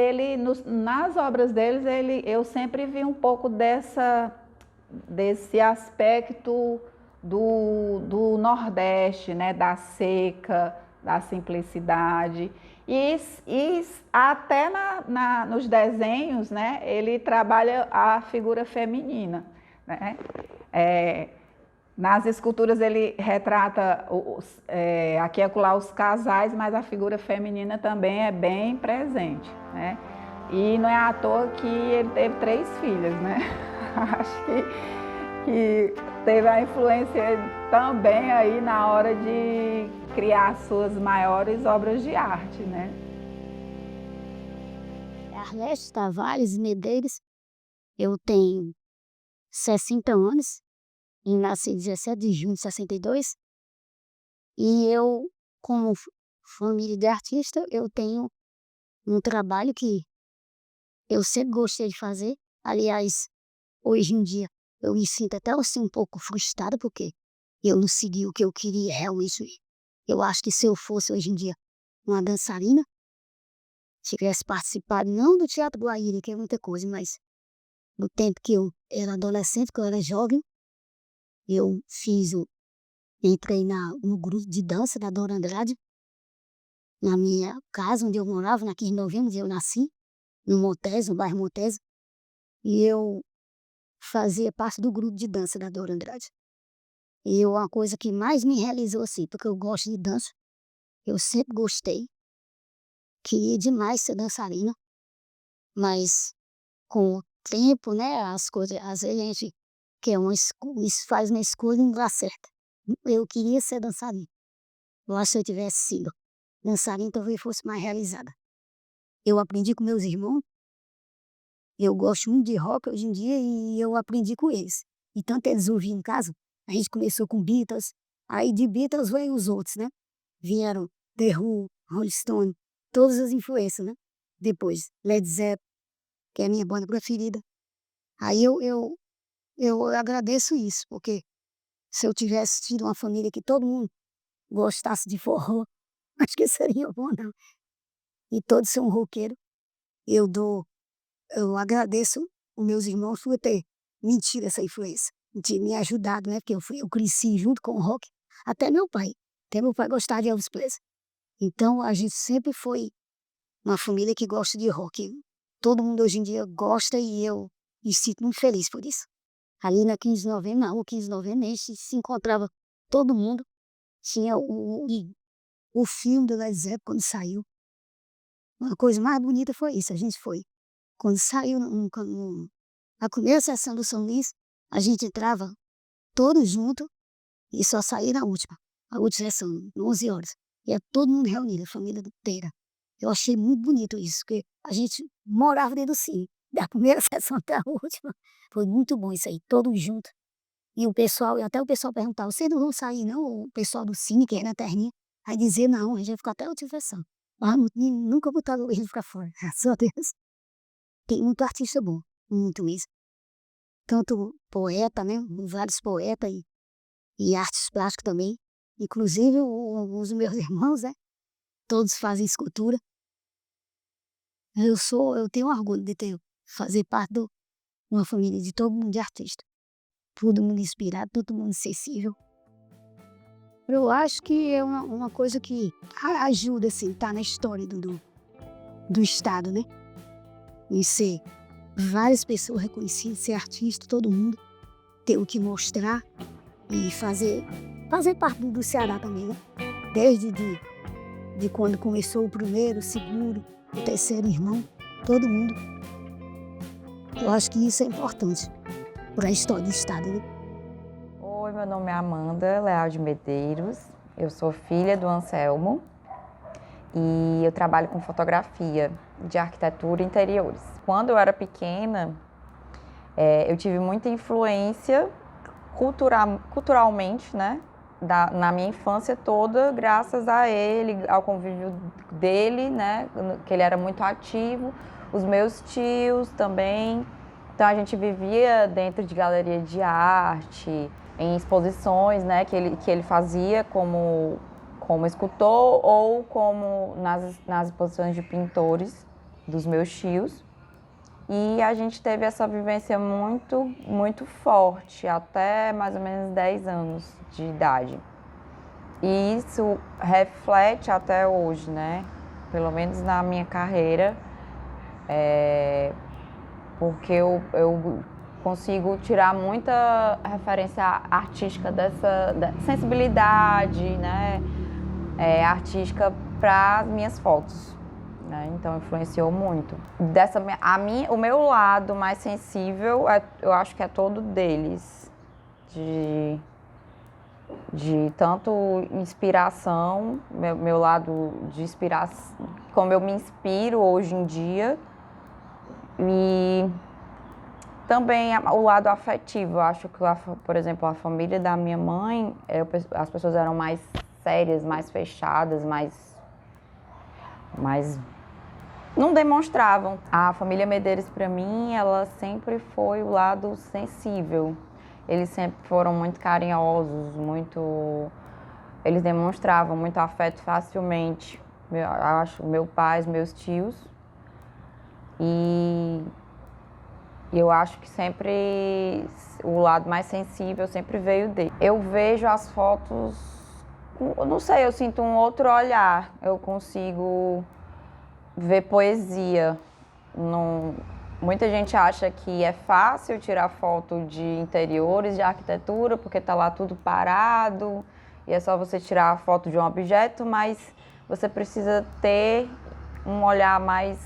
nas obras deles, eu sempre vi um pouco desse aspecto do Nordeste, né? Da seca, da simplicidade. E até nos desenhos, né? Ele trabalha a figura feminina, né? Nas esculturas ele retrata aqui e acolá os casais, mas a figura feminina também é bem presente, né? E não é à toa que ele teve 3 filhas, né? Acho que teve a influência também aí na hora de criar suas maiores obras de arte, né? Ernesto Tavares Medeiros, eu tenho 60 anos. E nasci 17 de junho de 62. E eu, como família de artista, eu tenho um trabalho que eu sempre gostei de fazer. Aliás, hoje em dia, eu me sinto até assim um pouco frustrada, porque eu não segui o que eu queria realmente. Eu acho que se eu fosse hoje em dia uma dançarina, tivesse participado não do Teatro Guaíra, que é muita coisa, mas no tempo que eu era adolescente, que eu era jovem, eu entrei no grupo de dança da Dora Andrade, na minha casa, onde eu morava, na 15 de novembro, onde eu nasci, no Montes, no bairro Montes, e eu fazia parte do grupo de dança da Dora Andrade. E uma coisa que mais me realizou assim, porque eu gosto de dança, eu sempre gostei, queria demais ser dançarina, mas com o tempo, né, as coisas, às vezes a gente quer faz uma escolha e não dá certo. Eu queria ser dançarina. Eu acho que se eu tivesse sido dançarina, talvez fosse mais realizada. Eu aprendi com meus irmãos, eu gosto muito de rock hoje em dia e eu aprendi com eles. E tanto eles ouviam em casa, a gente começou com Beatles, aí de Beatles veio os outros, né? Vieram The Who, Rolling Stone, todas as influências, né? Depois, Led Zeppelin, que é a minha banda preferida. Aí eu agradeço isso, porque se eu tivesse tido uma família que todo mundo gostasse de forró, acho que seria bom, não. E todos são roqueiros. Eu agradeço os meus irmãos por ter me tido essa influência, de me ajudado, né? Porque eu cresci junto com o rock, até meu pai. Até meu pai gostava de Elvis Presley. Então a gente sempre foi uma família que gosta de rock. Todo mundo hoje em dia gosta e eu me sinto muito feliz por isso. Ali na 15 de novembro, na rua 15 de novembro, a gente se encontrava todo mundo. Tinha o filme do Led Zeppelin quando saiu. Uma coisa mais bonita foi isso, a gente foi. Quando saiu a primeira sessão do São Luís, a gente entrava todos juntos e só saía na última. A última sessão, 11 horas. E é todo mundo reunido, a família inteira. Eu achei muito bonito isso, porque a gente morava dentro do cine, da primeira sessão até a última. Foi muito bom isso aí, todos juntos. E o pessoal, até o pessoal perguntava, vocês não vão sair não? O pessoal do cine, que era na terrinha, aí dizia, não, a gente vai ficar até a última sessão. Mas nunca botaram ele pra fora, graças a Deus. Tem muito artista bom, muito mesmo. Tanto poeta, né? Vários poetas e artes plásticas também. Inclusive os meus irmãos, né? Todos fazem escultura. Eu tenho orgulho de fazer parte de uma família de todo mundo de artista. Todo mundo inspirado, todo mundo sensível. Eu acho que é uma coisa que ajuda, assim, tá na história do Estado, né? Em ser várias pessoas reconhecidas, ser artista, todo mundo ter o que mostrar e fazer parte do Ceará também, né? Desde de quando começou o primeiro, o segundo, o terceiro irmão, todo mundo. Eu acho que isso é importante para a história do Estado, né? Oi, meu nome é Amanda Leal de Medeiros, eu sou filha do Anselmo e eu trabalho com fotografia de arquitetura e interiores. Quando eu era pequena, eu tive muita influência culturalmente, né, na minha infância toda, graças a ele, ao convívio dele, né, que ele era muito ativo, os meus tios também. Então a gente vivia dentro de galeria de arte, em exposições, né, que ele fazia como escultor ou como nas exposições de pintores dos meus tios. E a gente teve essa vivência muito, muito forte, até mais ou menos 10 anos de idade. E isso reflete até hoje, né? Pelo menos na minha carreira, porque eu consigo tirar muita referência artística dessa sensibilidade, né? Artística para as minhas fotos. Então influenciou muito. O meu lado mais sensível, eu acho que é todo deles, de tanto inspiração, meu lado de inspiração, como eu me inspiro hoje em dia, e também o lado afetivo. Eu acho que, por exemplo, a família da minha mãe, as pessoas eram mais sérias, mais fechadas, mais não demonstravam. A família Medeiros, para mim, ela sempre foi o lado sensível. Eles sempre foram muito carinhosos, eles demonstravam muito afeto facilmente. Meu pai, os meus tios. E eu acho que sempre o lado mais sensível sempre veio dele. Eu vejo as fotos, não sei, eu sinto um outro olhar. Eu consigo ver poesia Muita gente acha que é fácil tirar foto de interiores, de arquitetura, porque está lá tudo parado e é só você tirar a foto de um objeto, mas você precisa ter um olhar mais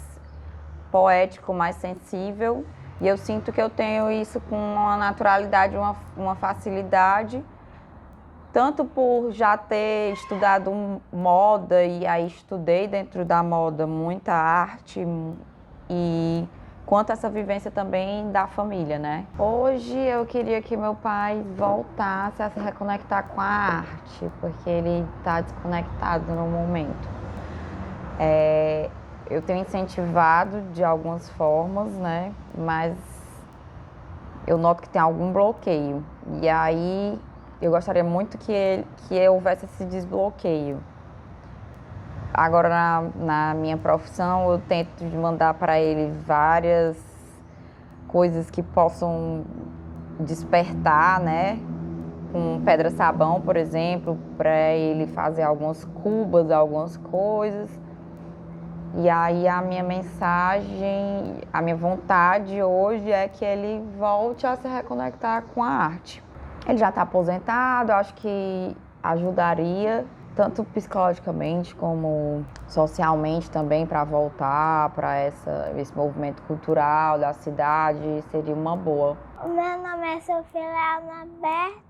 poético, mais sensível. E eu sinto que eu tenho isso com uma naturalidade, uma facilidade, tanto por já ter estudado moda e aí estudei dentro da moda muita arte e quanto essa vivência também da família, né? Hoje eu queria que meu pai voltasse a se reconectar com a arte, porque ele está desconectado no momento. Eu tenho incentivado de algumas formas, né? Mas eu noto que tem algum bloqueio. E aí eu gostaria muito que houvesse esse desbloqueio. Agora, na minha profissão, eu tento mandar para ele várias coisas que possam despertar, né? Com pedra-sabão, por exemplo, para ele fazer algumas cubas, algumas coisas. E aí a minha mensagem, a minha vontade hoje é que ele volte a se reconectar com a arte. Ele já está aposentado, acho que ajudaria, tanto psicologicamente como socialmente também, para voltar para esse movimento cultural da cidade, seria uma boa. O meu nome é Sofia Leal Alberto,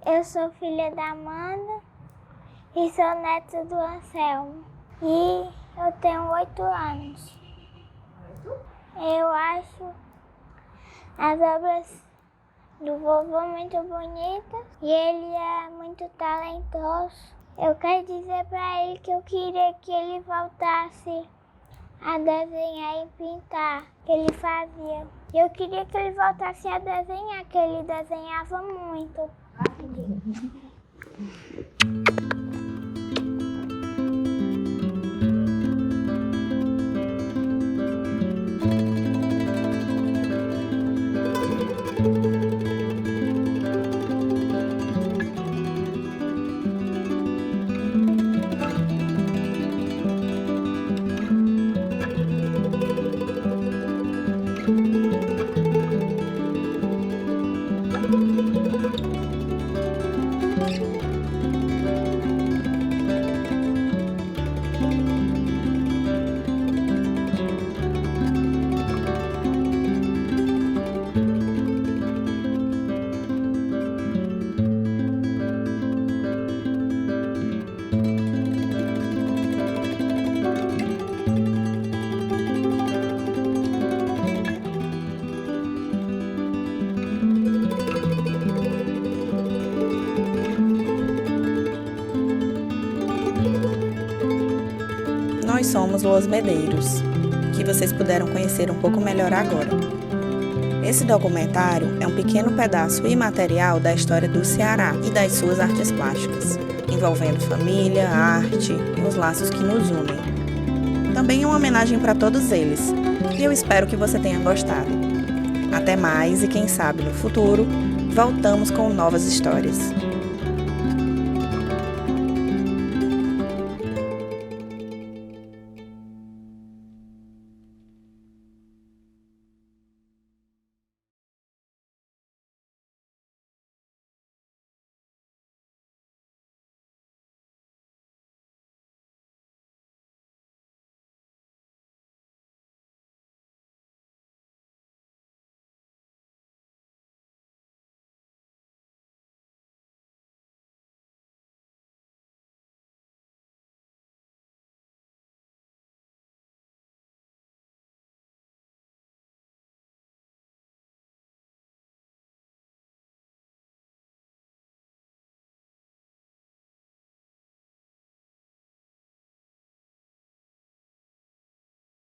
eu sou filha da Amanda e sou neta do Anselmo. E eu tenho 8 anos. Eu acho as obras do vovô muito bonitas e ele é muito talentoso. Eu quero dizer para ele que eu queria que ele voltasse a desenhar e pintar, que ele fazia. Eu queria que ele voltasse a desenhar, que ele desenhava muito. Nós somos Los Medeiros, que vocês puderam conhecer um pouco melhor agora. Esse documentário é um pequeno pedaço imaterial da história do Ceará e das suas artes plásticas, envolvendo família, arte e os laços que nos unem. Também é uma homenagem para todos eles, e eu espero que você tenha gostado. Até mais e quem sabe no futuro, voltamos com novas histórias.